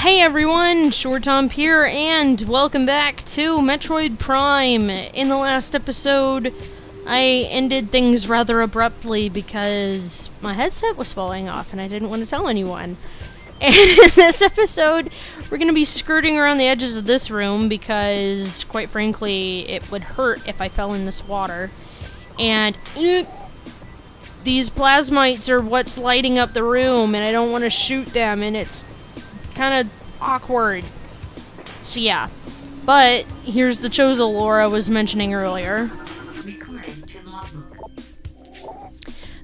Hey everyone, Shortomp here, and welcome back to Metroid Prime. In the last episode, I ended things rather abruptly because my headset was falling off and I didn't want to tell anyone. And in this episode, we're going to be skirting around the edges of this room because, quite frankly, it would hurt if I fell in this water. And these plasmites are what's lighting up the room, and I don't want to shoot them, and it's kind of awkward. So yeah, but here's the Chozo lore I was mentioning earlier.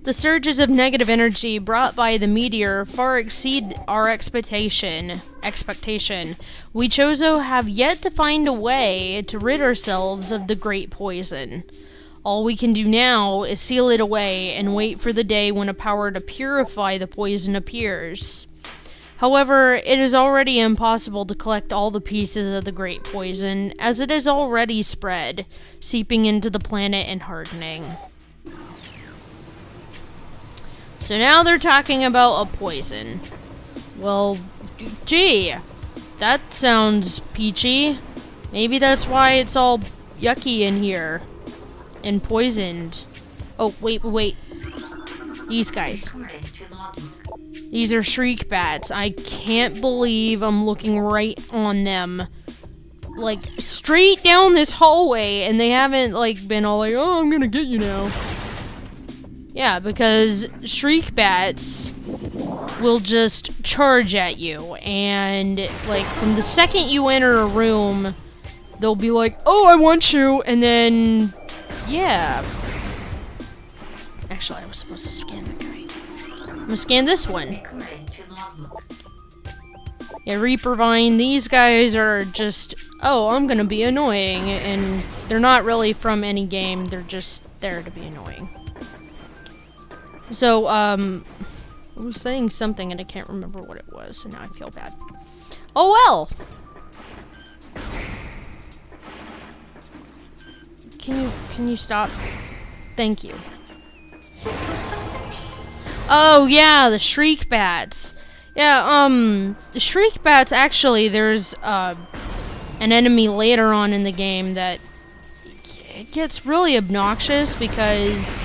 The surges of negative energy brought by the meteor far exceed our expectation. We Chozo have yet to find a way to rid ourselves of the great poison. All we can do now is seal it away and wait for the day when a power to purify the poison appears. However, it is already impossible to collect all the pieces of the great poison, as it is already spread, seeping into the planet and hardening. So now they're talking about a poison. Well, gee, that sounds peachy. Maybe that's why it's all yucky in here. And poisoned. Oh, wait. These guys. These are shriek bats. I can't believe I'm looking right on them. Like, straight down this hallway, and they haven't, like, been all like, oh, I'm gonna get you now. Yeah, because shriek bats will just charge at you, and, like, from the second you enter a room, they'll be like, oh, I want you, and then, yeah. Actually, I was supposed to scan that guy. I'm gonna scan this one. Yeah, Reaper Vine, these guys are just, oh, I'm gonna be annoying, and they're not really from any game, they're just there to be annoying. So, I was saying something and I can't remember what it was, and now I feel bad. Oh well! Can you stop? Thank you. Oh yeah, the shriek bats. Yeah, the shriek bats, actually, there's, an enemy later on in the game that it gets really obnoxious because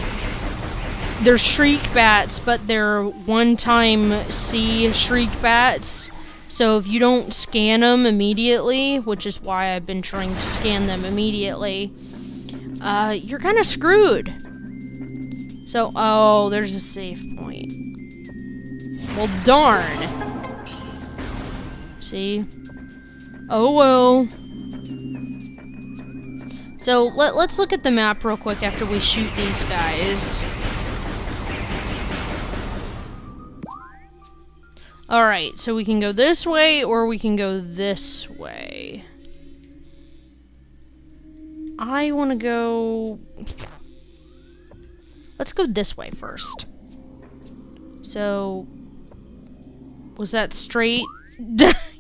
they're shriek bats, but they're one-time see shriek bats. So if you don't scan them immediately, which is why I've been trying to scan them immediately, you're kind of screwed. So, oh, there's a save point. Well, darn. See? Oh, well. So, let's look at the map real quick after we shoot these guys. Alright, so we can go this way, or we can go this way. I want to go... Let's go this way first. So, was that straight?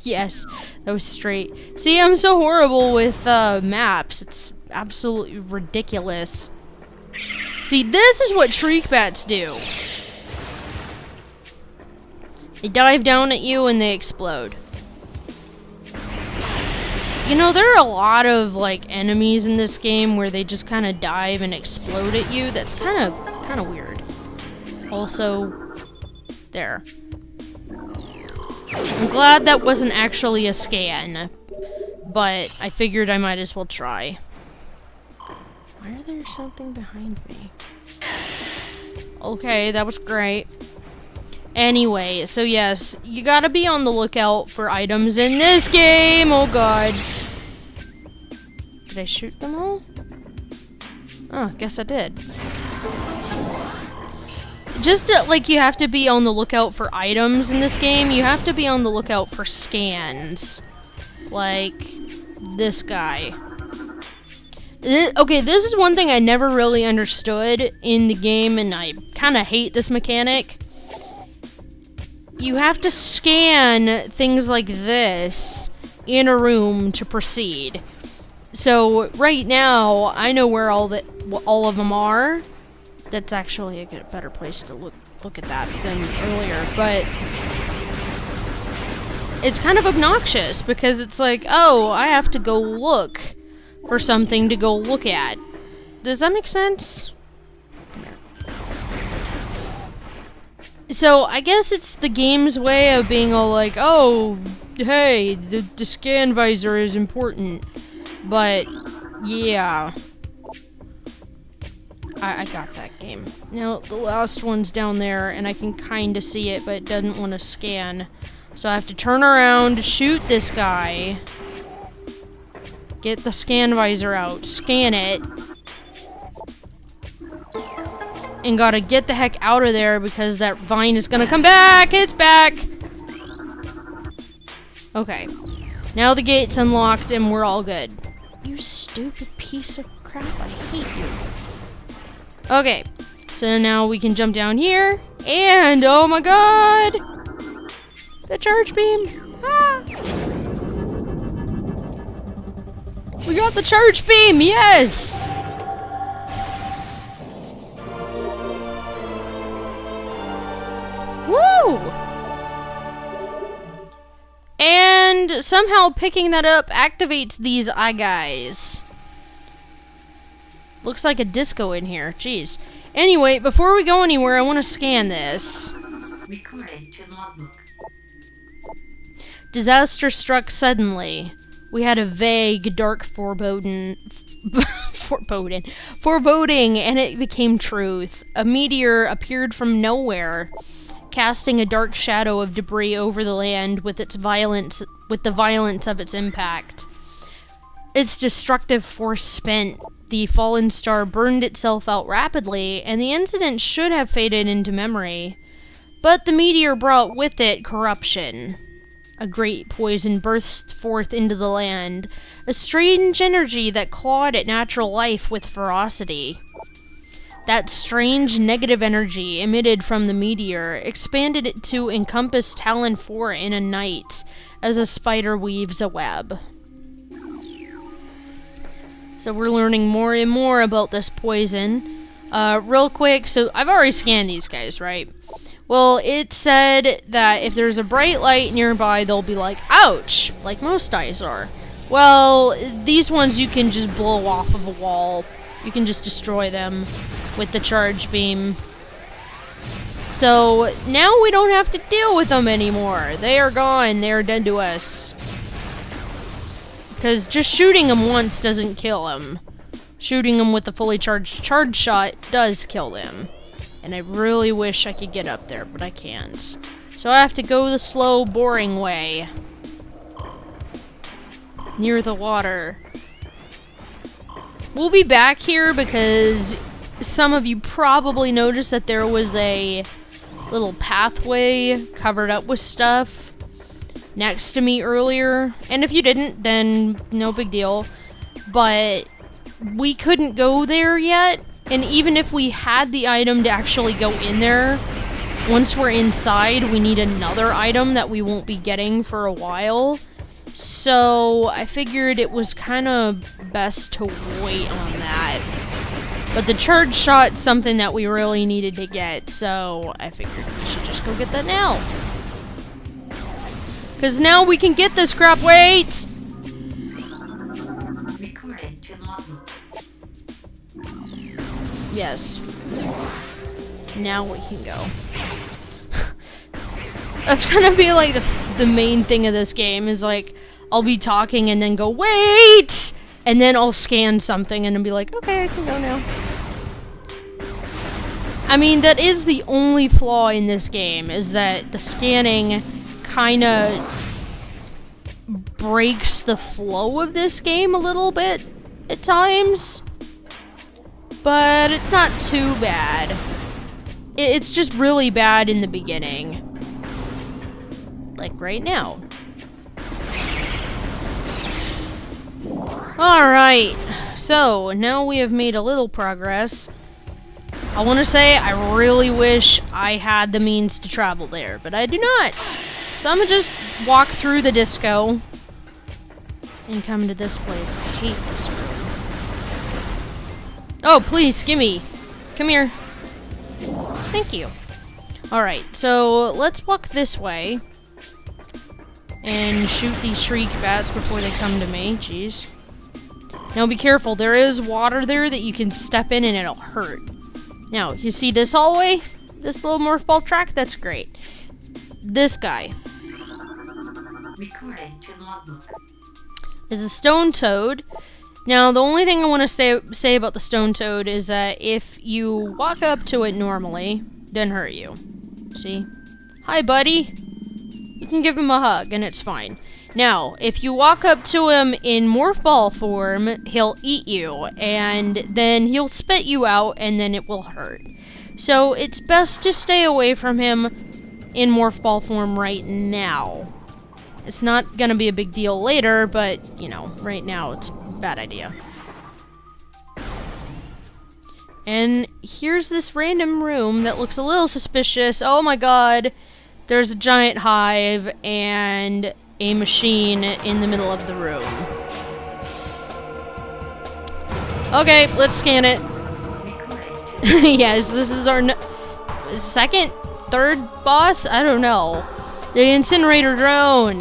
Yes, that was straight. See, I'm so horrible with maps. It's absolutely ridiculous. See, this is what shriek bats do. They dive down at you and they explode. You know, there are a lot of, like, enemies in this game where they just kind of dive and explode at you. That's kind of weird. Also, there. I'm glad that wasn't actually a scan, but I figured I might as well try. Why are there something behind me? Okay, that was great. Anyway, so yes, you gotta be on the lookout for items in this game! Oh god. Did I shoot them all? Oh, guess I did. Just like you have to be on the lookout for items in this game, you have to be on the lookout for scans. Like this guy. Okay, this is one thing I never really understood in the game, and I kind of hate this mechanic. You have to scan things like this in a room to proceed. So right now, I know where all of them are. That's actually a better place to look at that than earlier. But it's kind of obnoxious because it's like, oh, I have to go look for something to go look at. Does that make sense? So, I guess it's the game's way of being all like, oh, hey, the scan visor is important. But, yeah. I got that game. Now, the last one's down there, and I can kinda see it, but it doesn't want to scan. So I have to turn around, shoot this guy, get the scan visor out, scan it, and gotta get the heck out of there because that vine is gonna come back! It's back! Okay. Now the gate's unlocked and we're all good. You stupid piece of crap, I hate you. Okay, so now we can jump down here, and oh my god! The charge beam! Ah! We got the charge beam, yes! Woo! And somehow picking that up activates these eye guys. Looks like a disco in here. Jeez. Anyway, before we go anywhere, I want to scan this. Recorded to logbook. Disaster struck suddenly. We had a vague, dark foreboding, and it became truth. A meteor appeared from nowhere, casting a dark shadow of debris over the land with the violence of its impact. Its destructive force spent. The fallen star burned itself out rapidly, and the incident should have faded into memory. But the meteor brought with it corruption. A great poison burst forth into the land, a strange energy that clawed at natural life with ferocity. That strange negative energy emitted from the meteor expanded it to encompass Talon 4 in a night, as a spider weaves a web. So we're learning more and more about this poison. Real quick, so I've already scanned these guys, right? Well, it said that if there's a bright light nearby, they'll be like, ouch, like most eyes are. Well, these ones you can just blow off of a wall. You can just destroy them with the charge beam. So now we don't have to deal with them anymore. They are gone. They are dead to us. Because just shooting them once doesn't kill them. Shooting them with a fully charged shot does kill them. And I really wish I could get up there, but I can't. So I have to go the slow, boring way. Near the water. We'll be back here because some of you probably noticed that there was a little pathway covered up with stuff next to me earlier. And if you didn't, then no big deal. But we couldn't go there yet. And even if we had the item to actually go in there, once we're inside, we need another item that we won't be getting for a while. So I figured it was kind of best to wait on that. But the charge shot's something that we really needed to get, so I figured we should just go get that now. Because now we can get this crap. Wait! Recorded to logbook. Yes. Now we can go. That's gonna be like the main thing of this game, is like, I'll be talking and then go, wait! And then I'll scan something and then be like, okay, I can go now. I mean, that is the only flaw in this game, is that the scanning kinda breaks the flow of this game a little bit at times. But it's not too bad. It's just really bad in the beginning. Like right now. Alright, so now we have made a little progress. I want to say I really wish I had the means to travel there, but I do not. So I'm going to just walk through the disco and come to this place. I hate this room. Oh, please, gimme. Come here. Thank you. Alright, so let's walk this way. and shoot these shriek bats before they come to me. Jeez. Now be careful, there is water there that you can step in and it'll hurt. Now, you see this hallway? This little morph ball track? That's great. This guy Recording to logbook. is a stone toad. Now, the only thing I want to say about the stone toad is that if you walk up to it normally, it doesn't hurt you. See? Hi, buddy. You can give him a hug, and it's fine. Now, if you walk up to him in morph ball form, he'll eat you, and then he'll spit you out, and then it will hurt. So, it's best to stay away from him in morph ball form right now. It's not gonna be a big deal later, but, you know, right now it's a bad idea. And here's this random room that looks a little suspicious. Oh my god, there's a giant hive and a machine in the middle of the room. Okay, let's scan it. Yes, this is our second, third boss? I don't know. The incinerator drone.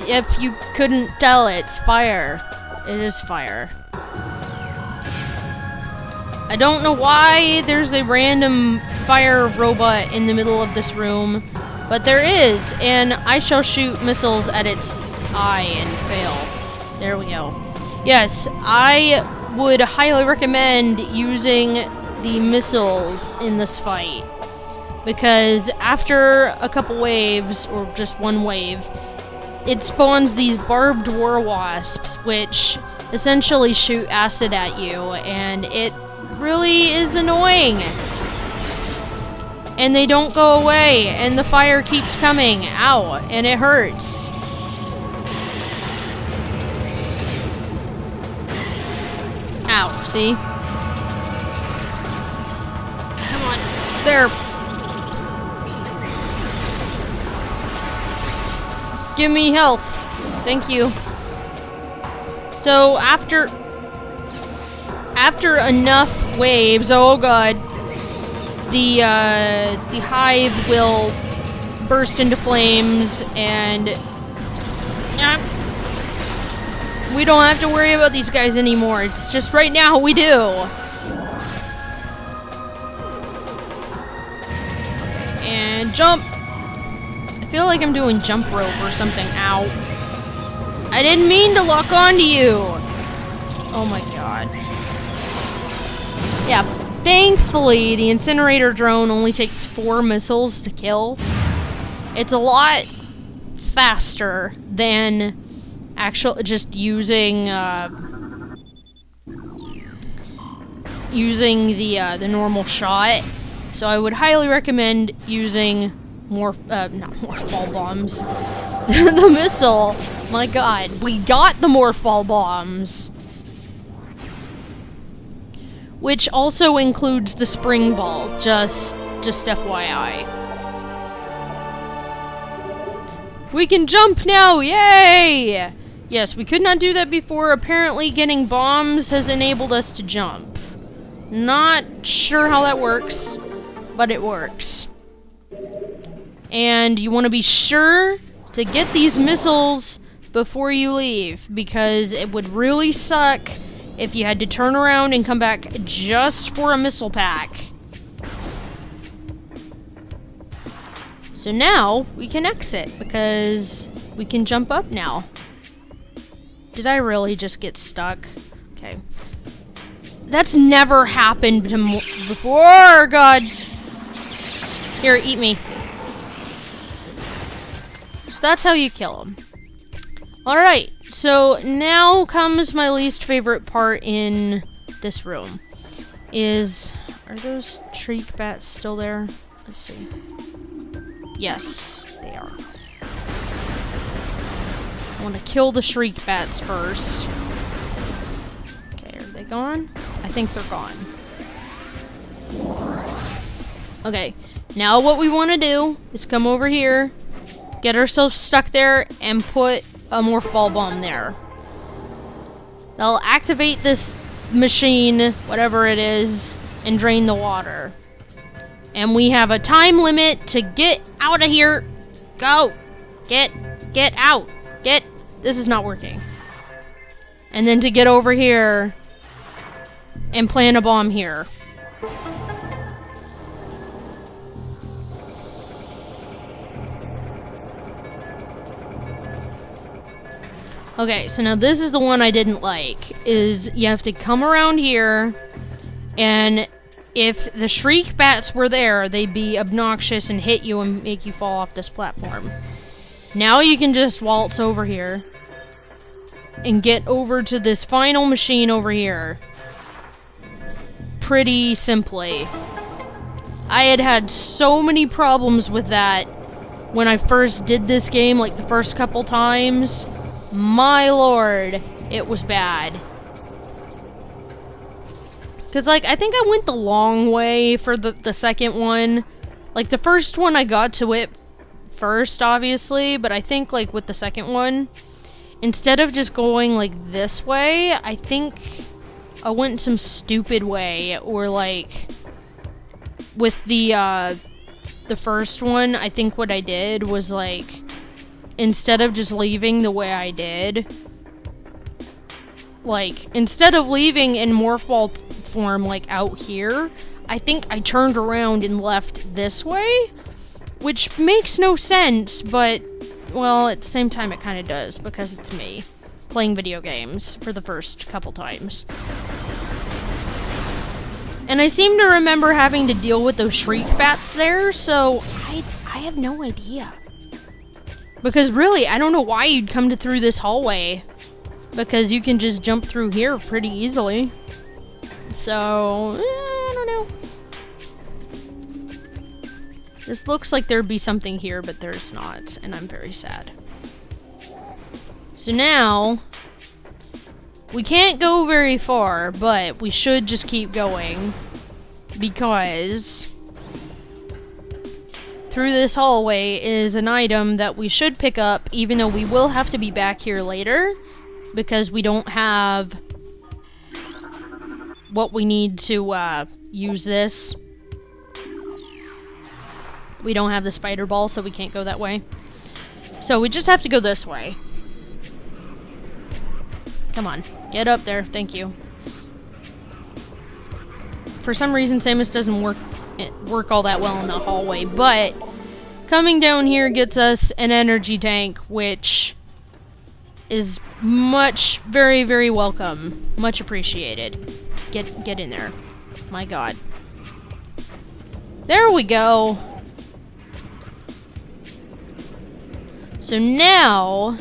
If you couldn't tell, it's fire. It is fire. I don't know why there's a random fire robot in the middle of this room, but there is, and I shall shoot missiles at its eye and fail. There we go. Yes, I would highly recommend using the missiles in this fight, because after a couple waves, or just one wave, it spawns these barbed war wasps, which essentially shoot acid at you, and it really is annoying. And they don't go away, and the fire keeps coming. Ow, and it hurts. Ow, see? Come on, there. Give me health. Thank you. So after enough waves, oh god, the hive will burst into flames, and we don't have to worry about these guys anymore. It's just right now we do. And jump. I feel like I'm doing jump rope or something. Ow. I didn't mean to lock onto you. Oh my god. Yeah, thankfully the incinerator drone only takes 4 missiles to kill. It's a lot faster than just using the normal shot. So I would highly recommend using not morph ball bombs. The missile. My god, we got the morph ball bombs. Which also includes the spring ball, just FYI. We can jump now, yay! Yes, we could not do that before. Apparently getting bombs has enabled us to jump. Not sure how that works, but it works. And you want to be sure to get these missiles before you leave, because it would really suck if you had to turn around and come back just for a missile pack. So now we can exit because we can jump up now. Did I really just get stuck? Okay. That's never happened to before, God. Here, eat me. So that's how you kill them. Alright, so now comes my least favorite part in this room. Are those shriek bats still there? Let's see. Yes, they are. I want to kill the shriek bats first. Okay, are they gone? I think they're gone. Okay, now what we want to do is come over here, get ourselves stuck there, and put a morph ball bomb there. They'll activate this machine, whatever it is, and drain the water. And we have a time limit to get out of here. Go! Get out. This is not working. And then to get over here and plant a bomb here. Okay, so now this is the one I didn't like, is you have to come around here, and if the shriek bats were there, they'd be obnoxious and hit you and make you fall off this platform. Now you can just waltz over here and get over to this final machine over here pretty simply. I had so many problems with that when I first did this game, like the first couple times. My lord, it was bad. Cause like, I think I went the long way for the second one. Like the first one I got to it first, obviously, but I think like with the second one, instead of just going like this way, I think I went some stupid way, or like with the first one, I think what I did was like, instead of just leaving the way I did, like, instead of leaving in morph ball form, like, out here, I think I turned around and left this way, which makes no sense, but, well, at the same time it kind of does, because it's me playing video games for the first couple times. And I seem to remember having to deal with those shriek bats there, so I have no idea. Because really, I don't know why you'd come through this hallway. Because you can just jump through here pretty easily. So, I don't know. This looks like there'd be something here, but there's not. And I'm very sad. So now, we can't go very far, but we should just keep going. Because through this hallway is an item that we should pick up, even though we will have to be back here later, because we don't have what we need to use this. We don't have the spider ball, so we can't go that way. So we just have to go this way. Come on, get up there, thank you. For some reason, Samus doesn't work all that well in the hallway, but coming down here gets us an energy tank, which is very, very welcome. Much appreciated. Get in there. My god. There we go. So now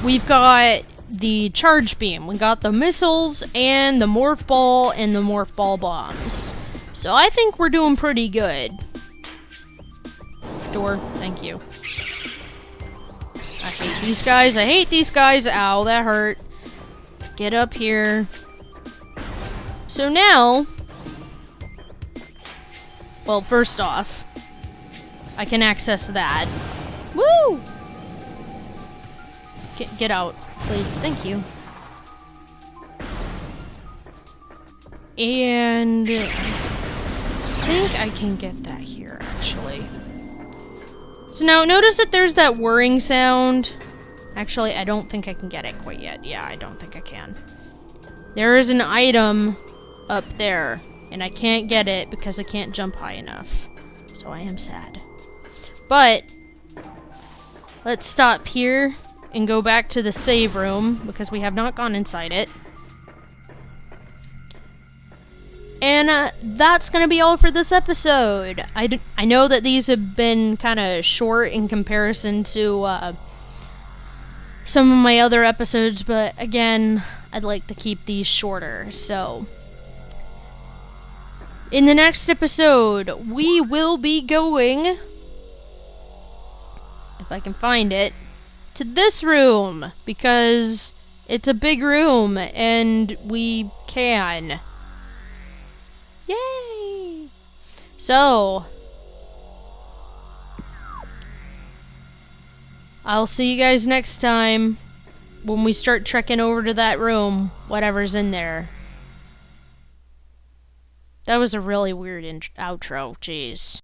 we've got the charge beam. We got the missiles and the morph ball and the morph ball bombs. So I think we're doing pretty good. Door, thank you. I hate these guys. I hate these guys. Ow, that hurt. Get up here. So now, well, first off, I can access that. Woo! Get out, please. Thank you. And I think I can get that here, actually. So now, notice that there's that whirring sound. Actually, I don't think I can get it quite yet. Yeah, I don't think I can. There is an item up there, and I can't get it because I can't jump high enough. So I am sad. But let's stop here and go back to the save room because we have not gone inside it. And that's gonna be all for this episode. I know that these have been kind of short in comparison to some of my other episodes, but again, I'd like to keep these shorter. So in the next episode, we will be going, if I can find it, to this room, because it's a big room and we can. Yay! So, I'll see you guys next time when we start trekking over to that room, whatever's in there. That was a really weird outro, jeez.